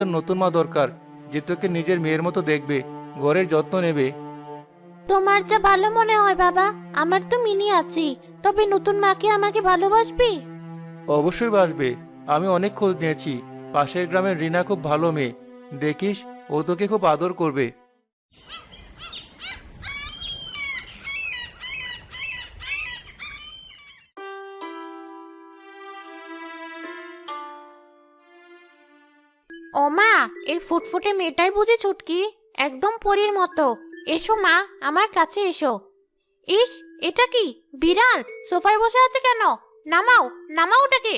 নতুন মা দরকার, যে তোকে নিজের মেয়ের মতো দেখবে, ঘরের যত্ন নেবে। তোমার যা ভালো মনে হয় বাবা। আমার তো মিনি আছে, তবে নতুন মাকে আমাকে ভালোবাসবে? অবশ্যই বাসবে। আমি অনেক খোঁজ নিয়েছি। পাশের গ্রামের রিনা খুব ভালো মেয়ে, দেখিস ও তোকে খুব আদর করবে। ও মা, এই ফুটফুটে মেয়েটাই বুঝি ছুটকি, একদম পরীর মতো। এসো মা, আমার কাছে এসো। ইস, এটা কি বিড়াল সোফায় বসে আছে কেন? নামাও, নামাও ওটাকে।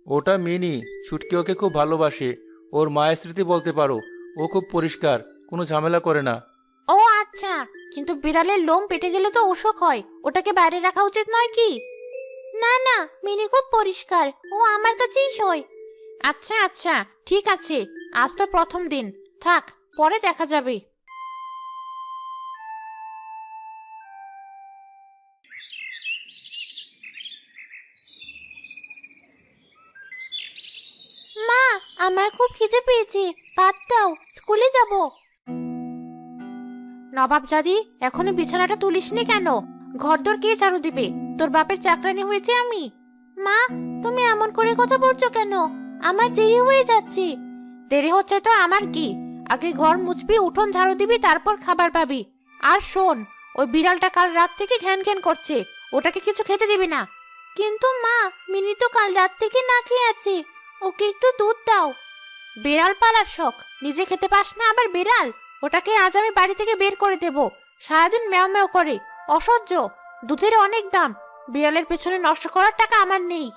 ওটা মিনি, ছুটকি ওকে খুব ভালোবাসে। ওর মায়ের স্মৃতি বলতে পারো। ও খুব পরিষ্কার, কোনো ঝামেলা করে না। ও আচ্ছা, কিন্তু বিড়ালের লোম পেটে গেলে তো অসুখ হয়, ওটাকে বাইরে রাখা উচিত নয় কি? না না, মিনি খুব পরিষ্কার, ও আমার কাছেই শোয়। আচ্ছা আচ্ছা, ঠিক আছে। আজ তো প্রথম দিন, থাক, পরে দেখা যাবে। মা, আমার খুব খিদে পেয়েছে, ভাত দাও, স্কুলে যাব। নবাবজাদি, এখনো বিছানাটা তুলিসনি কেন? ঘরদোর কে ঝাড়ু দিবে? তোর বাপের চাকরানি হয়েছে আমি? মা, তুমি এমন করে কথা বলছো কেন? আমার দেরি হয়ে যাচ্ছে। দেরি হচ্ছে তো আমার কি? আগে ঘর মুছবি, উঠোন ঝাড়ু দিবি, তারপর খাবার পাবি। আর শোন, ওই বিড়ালটা কাল রাত থেকে ঘ্যান ঘ্যান করছে, ওটাকে কিছু খেতে দিবি না। কিন্তু মা, মিনি তো কাল রাত থেকে না খেয়ে আছে, ওকে একটু দুধ দাও। বিড়াল পালার শখ, নিজে খেতে পাস না আবার বিড়াল? ওটাকে আজ আমি বাড়ি থেকে বের করে দেব। সারাদিন ম্যাও ম্যাও করে, অসহ্য। দুধের অনেক দাম, বিড়ালের পেছনে নষ্ট করার টাকা আমার নেই।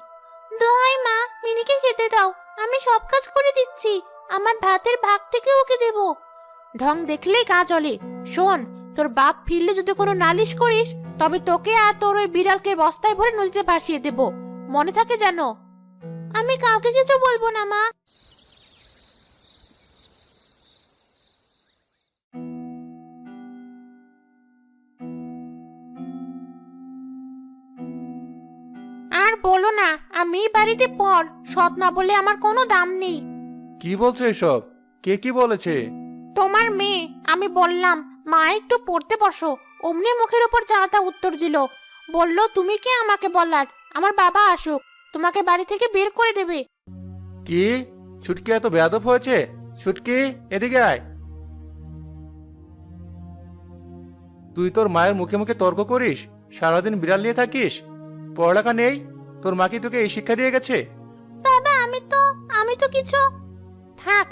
দোহাই মা, মিনিকে খেতে দাও, আমি সব কাজ করে দিচ্ছি, আমার ভাতের ভাগ থেকে ওকে দেব। ঢং দেখলেই গা জ্বলে। শোন, তোর বাপ ফিরলে যদি কোনো নালিশ করিস, তবে তোকে আর তোর ওই বিড়ালকে বস্তায় ভরে নদীতে ভাসিয়ে দেব, মনে থাকে যেন। আমি কাউকে কিছু বলবো না মা। আর বলো না, আমি এই বাড়িতে পর, সৎ না বলে আমার কোনো দাম নেই। কি বলছো এসব? কে কি বলেছে? তোমার মেয়ে। আমি বললাম মা একটু পড়তে বসো, অমনি মুখের উপর চাঁদা উত্তর দিল। বলল তুমি কে আমাকে বলার, আমার বাবা আসুক, তোমাকে বাড়ি থেকে বের করে দেবে। কি? ছুটকি এত বেয়াদব হয়েছে? ছুটকি, এদিকে আয়। তুই তোর মায়ের মুখে মুখে তর্ক করিস, সারাদিন বিড়াল নিয়ে থাকিস, পড়ালেখা নেই? তোর মা কি তোকে এই শিক্ষা দিয়ে গেছে? বাবা, আমি তো কিছু। থাক।